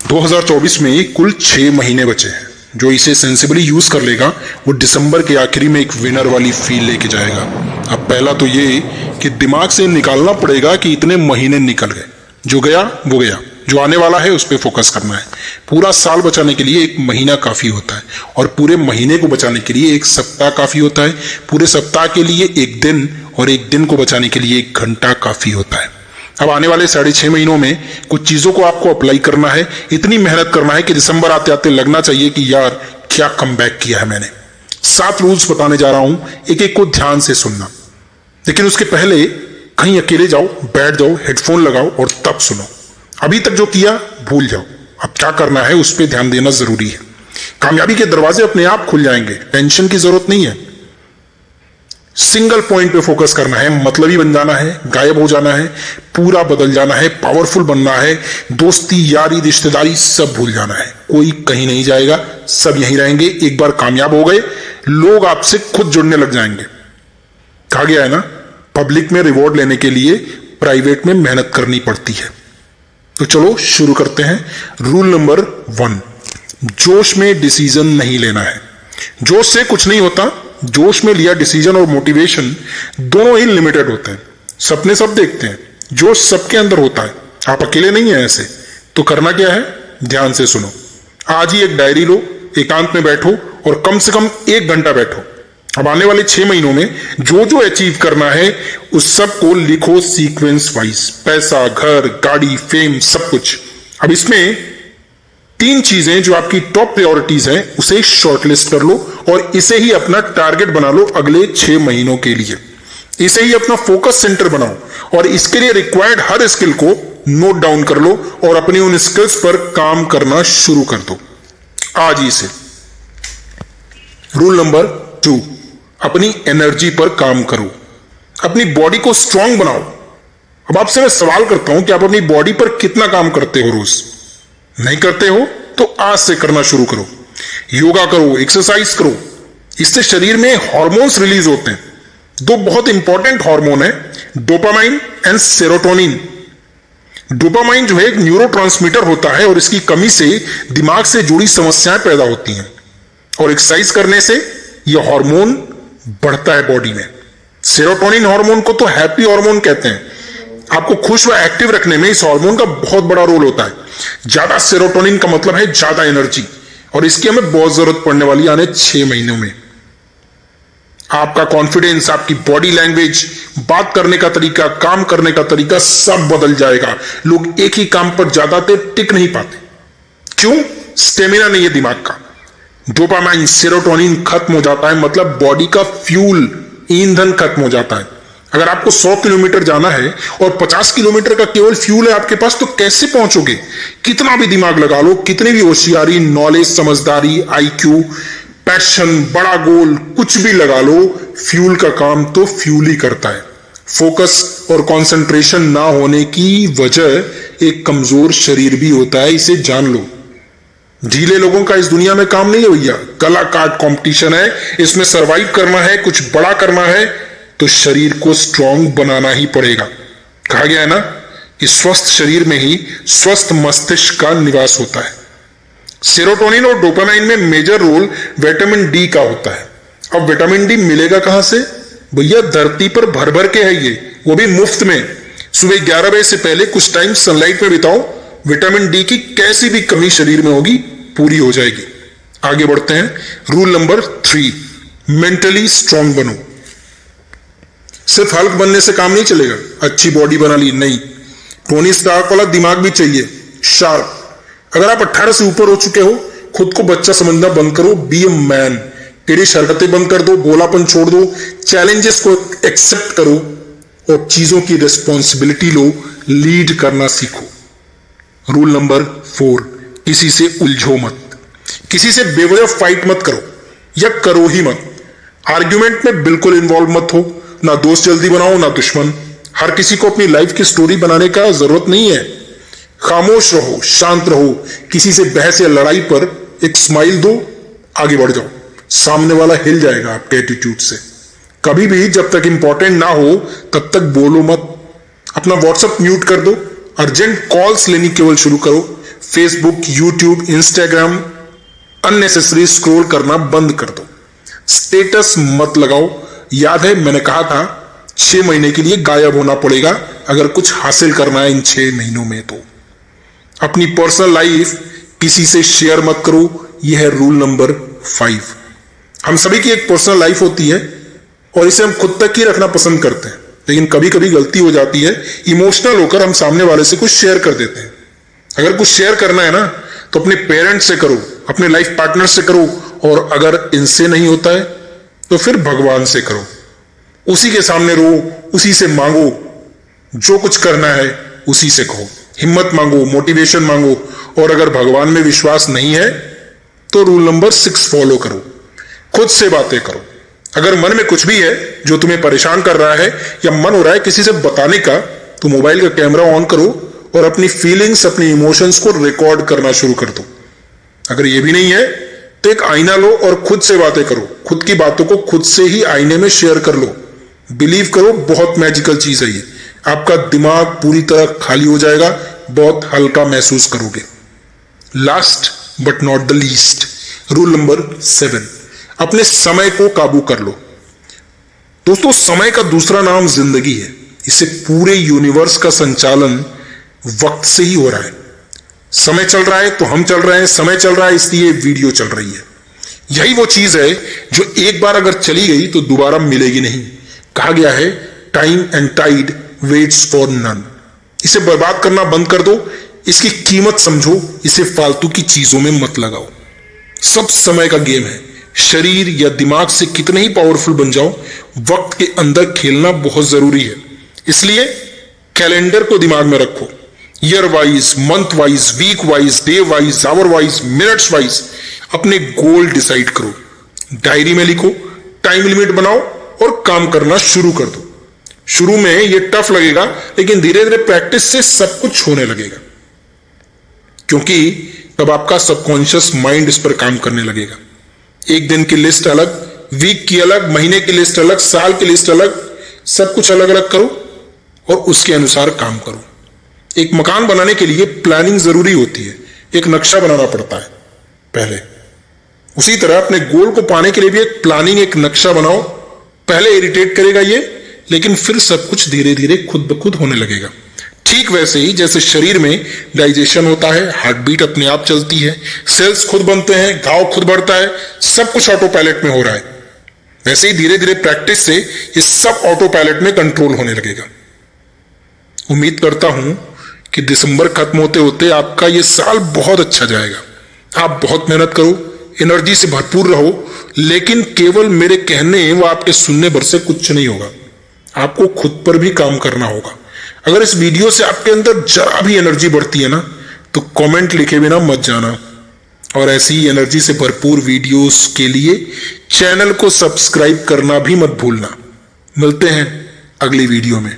2024 में कुल 6 महीने बचे हैं। जो इसे सेंसिबली यूज कर लेगा वो दिसंबर के आखिरी में एक विनर वाली फील लेके जाएगा। अब पहला तो ये कि दिमाग से निकालना पड़ेगा कि इतने महीने निकल गए, जो गया वो गया, जो आने वाला है उस पर फोकस करना है। पूरा साल बचाने के लिए एक महीना काफी होता है और पूरे महीने को बचाने के लिए एक सप्ताह काफी होता है। पूरे सप्ताह के लिए एक दिन और एक दिन को बचाने के लिए 1 घंटा काफी होता है। अब आने वाले 6.5 महीनों में कुछ चीजों को आपको अप्लाई करना है, इतनी मेहनत करना है कि दिसंबर आते आते लगना चाहिए कि यार क्या कमबैक किया है मैंने। 7 रूल्स बताने जा रहा हूं, एक एक को ध्यान से सुनना। लेकिन उसके पहले कहीं अकेले जाओ, बैठ जाओ, हेडफोन लगाओ और तब सुनो। अभी तक जो किया भूल जाओ, अब क्या करना है उस पर ध्यान देना जरूरी है। कामयाबी के दरवाजे अपने आप खुल जाएंगे, टेंशन की जरूरत नहीं है। सिंगल पॉइंट पे फोकस करना है, मतलबी बन जाना है, गायब हो जाना है, पूरा बदल जाना है, पावरफुल बनना है, दोस्ती यारी रिश्तेदारी सब भूल जाना है। कोई कहीं नहीं जाएगा, सब यहीं रहेंगे। एक बार कामयाब हो गए लोग आपसे खुद जुड़ने लग जाएंगे। कहा गया है ना, पब्लिक में रिवॉर्ड लेने के लिए प्राइवेट में मेहनत करनी पड़ती है। तो चलो शुरू करते हैं। रूल नंबर 1, जोश में डिसीजन नहीं लेना है। जोश से कुछ नहीं होता। जोश में लिया डिसीजन और मोटिवेशन दोनों ही लिमिटेड होते हैं। सपने सब देखते हैं, जोश सबके अंदर होता है, आप अकेले नहीं हैं ऐसे। तो करना क्या है, ध्यान से सुनो। आज ही एक डायरी लो, एकांत में बैठो और कम से कम 1 घंटा बैठो। अब आने वाले 6 महीनों में जो जो अचीव करना है उस सब को लिखो सीक्वेंस वाइज। पैसा, घर, गाड़ी, फेम, सब कुछ। अब इसमें 3 चीजें जो आपकी टॉप प्रायोरिटीज हैं उसे शॉर्टलिस्ट कर लो और इसे ही अपना टारगेट बना लो अगले 6 महीनों के लिए। इसे ही अपना फोकस सेंटर बनाओ और इसके लिए रिक्वायर्ड हर स्किल को नोट डाउन कर लो और अपनी उन स्किल्स पर काम करना शुरू कर दो आज ही से। रूल नंबर 2, अपनी एनर्जी पर काम करो, अपनी बॉडी को स्ट्रांग बनाओ। अब आपसे मैं सवाल करता हूं कि आप अपनी बॉडी पर कितना काम करते हो रोज? नहीं करते हो तो आज से करना शुरू करो। योगा करो, एक्सरसाइज करो, इससे शरीर में हार्मोन्स रिलीज होते हैं। 2 बहुत इंपॉर्टेंट हार्मोन है, डोपामाइन एंड सेरोटोनिन। डोपामाइन जो है एक न्यूरोट्रांसमीटर होता है और इसकी कमी से दिमाग से जुड़ी समस्याएं पैदा होती हैं और एक्सरसाइज करने से यह हार्मोन बढ़ता है बॉडी में। सेरोटोनिन हार्मोन को तो हैप्पी हार्मोन कहते हैं। आपको खुश व एक्टिव रखने में इस हार्मोन का बहुत बड़ा रोल होता है। ज्यादा सेरोटोनिन का मतलब है ज्यादा एनर्जी और इसकी हमें बहुत जरूरत पड़ने वाली आने 6 महीनों में। आपका कॉन्फिडेंस, आपकी बॉडी लैंग्वेज, बात करने का तरीका, काम करने का तरीका सब बदल जाएगा। लोग एक ही काम पर ज्यादा देर टिक नहीं पाते। क्यों? स्टेमिना नहीं है दिमाग का। डोपामाइन, सेरोटोनिन खत्म हो जाता है, मतलब बॉडी का फ्यूल, ईंधन खत्म हो जाता है। अगर आपको 100 किलोमीटर जाना है और 50 किलोमीटर का केवल फ्यूल है आपके पास, तो कैसे पहुंचोगे? कितना भी दिमाग लगा लो, कितनी भी होशियारी, नॉलेज, समझदारी, आईक्यू, पैशन, बड़ा गोल, कुछ भी लगा लो, फ्यूल का काम तो फ्यूल ही करता है। फोकस और कंसंट्रेशन ना होने की वजह एक कमजोर शरीर भी होता है, इसे जान लो। ढीले लोगों का इस दुनिया में काम नहीं है भैया। गला काट कंपटीशन है, इसमें सरवाइव करना है, कुछ बड़ा करना है तो शरीर को स्ट्रांग बनाना ही पड़ेगा। कहा गया है ना कि स्वस्थ शरीर में ही स्वस्थ मस्तिष्क का निवास होता है। सेरोटोनिन और डोपामाइन में मेजर रोल विटामिन डी का होता है। अब विटामिन डी मिलेगा कहां से भैया? धरती पर भर भर के है ये, वो भी मुफ्त में। सुबह 11 बजे से पहले कुछ टाइम सनलाइट में बिताओ, विटामिन डी की कैसी भी कमी शरीर में होगी पूरी हो जाएगी। आगे बढ़ते हैं। रूल नंबर 3, मेंटली स्ट्रांग बनो। सिर्फ हल्क बनने से काम नहीं चलेगा। अच्छी बॉडी बना ली नहीं, टोनी स्टार्क वाला दिमाग भी चाहिए, शार्प। अगर आप 18 से ऊपर हो चुके हो, खुद को बच्चा समझना बंद करो, बी ए मैन। टेढ़ी हरकतें बंद कर दो, बोलापन छोड़ दो, चैलेंजेस को एक्सेप्ट करो और चीजों की रिस्पॉन्सिबिलिटी लो, लीड करना सीखो। रूल नंबर 4, किसी से उलझो मत। किसी से बेवजह फाइट मत करो या करो ही मत। आर्ग्यूमेंट में बिल्कुल इन्वॉल्व मत हो, ना दोस्त जल्दी बनाओ ना दुश्मन। हर किसी को अपनी लाइफ की स्टोरी बनाने का जरूरत नहीं है। खामोश रहो, शांत रहो। किसी से बहस या लड़ाई पर एक स्माइल दो, आगे बढ़ जाओ। सामने वाला हिल जाएगा आपके एटीट्यूड से। कभी भी जब तक इंपॉर्टेंट ना हो तब तक बोलो मत। अपना व्हाट्सएप म्यूट कर दो, अर्जेंट कॉल्स लेनी केवल शुरू करो, Facebook, YouTube, Instagram unnecessary scroll करना बंद कर दो। स्टेटस मत लगाओ। याद है मैंने कहा था 6 महीने के लिए गायब होना पड़ेगा अगर कुछ हासिल करना है इन 6 महीनों में। तो अपनी पर्सनल लाइफ किसी से शेयर मत करो। यह है रूल नंबर 5। हम सभी की एक पर्सनल लाइफ होती है और इसे हम खुद तक ही रखना पसंद करते हैं, लेकिन कभी कभी गलती हो जाती है, इमोशनल होकर हम सामने वाले से कुछ शेयर कर देते हैं। अगर कुछ शेयर करना है ना तो अपने पेरेंट्स से करो, अपने लाइफ पार्टनर से करो, और अगर इनसे नहीं होता है तो फिर भगवान से करो। उसी के सामने रो, उसी से मांगो, जो कुछ करना है उसी से कहो। हिम्मत मांगो, मोटिवेशन मांगो, और अगर भगवान में विश्वास नहीं है तो रूल नंबर 6 फॉलो करो। खुद से बातें करो। अगर मन में कुछ भी है जो तुम्हें परेशान कर रहा है या मन हो रहा है किसी से बताने का, तो मोबाइल का कैमरा ऑन करो और अपनी फीलिंग्स, अपनी इमोशंस को रिकॉर्ड करना शुरू कर दो। अगर यह भी नहीं है तो एक आईना लो और खुद से बातें करो। खुद की बातों को खुद से ही आईने में शेयर कर लो। बिलीव करो, बहुत मैजिकल चीज है ये। आपका दिमाग पूरी तरह खाली हो जाएगा, बहुत हल्का महसूस करोगे। Last but not the least, rule number 7, अपने समय को काबू कर लो। दोस्तों, समय का दूसरा नाम जिंदगी है। इससे पूरे यूनिवर्स का संचालन वक्त से ही हो रहा है। समय चल रहा है तो हम चल रहे हैं, समय चल रहा है इसलिए वीडियो चल रही है। यही वो चीज है जो एक बार अगर चली गई तो दोबारा मिलेगी नहीं। कहा गया है time and tide waits for none. इसे बर्बाद करना बंद कर दो, इसकी कीमत समझो, इसे फालतू की चीजों में मत लगाओ। सब समय का गेम है। शरीर या दिमाग से कितने ही पावरफुल बन जाओ, वक्त के अंदर खेलना बहुत जरूरी है। इसलिए कैलेंडर को दिमाग में रखो। Year wise, month wise, week wise, day wise, hour wise, minutes wise अपने गोल डिसाइड करो। डायरी में लिखो, टाइम लिमिट बनाओ और काम करना शुरू कर दो। शुरू में ये टफ लगेगा, लेकिन धीरे धीरे प्रैक्टिस से सब कुछ होने लगेगा, क्योंकि तब आपका सबकॉन्शियस माइंड इस पर काम करने लगेगा। एक दिन की लिस्ट अलग, वीक की अलग, महीने की लिस्ट अलग, साल की लिस्ट अलग, सब कुछ अलग अलग करो और उसके अनुसार काम करो। एक मकान बनाने के लिए प्लानिंग जरूरी होती है, एक नक्शा बनाना पड़ता है पहले। उसी तरह अपने गोल को पाने के लिए भी एक प्लानिंग, एक नक्शा बनाओ। पहले इरिटेट करेगा ये, लेकिन फिर सब कुछ धीरे धीरे खुद ब खुद होने लगेगा। ठीक वैसे ही जैसे शरीर में डाइजेशन होता है, हार्ट बीट अपने आप चलती है, सेल्स खुद बनते हैं, घाव खुद बढ़ता है, सब कुछ ऑटो पायलट में हो रहा है, वैसे ही धीरे धीरे प्रैक्टिस से ये सब ऑटो पायलट में कंट्रोल होने लगेगा। उम्मीद करता हूं कि दिसंबर खत्म होते होते आपका ये साल बहुत अच्छा जाएगा। आप बहुत मेहनत करो, एनर्जी से भरपूर रहो, लेकिन केवल मेरे कहने व आपके सुनने भर से कुछ नहीं होगा। आपको खुद पर भी काम करना होगा। अगर इस वीडियो से आपके अंदर जरा भी एनर्जी बढ़ती है ना, तो कमेंट लिखे बिना मत जाना। और ऐसी ही एनर्जी से भरपूर वीडियोस के लिए चैनल को सब्सक्राइब करना भी मत भूलना। मिलते हैं अगली वीडियो में।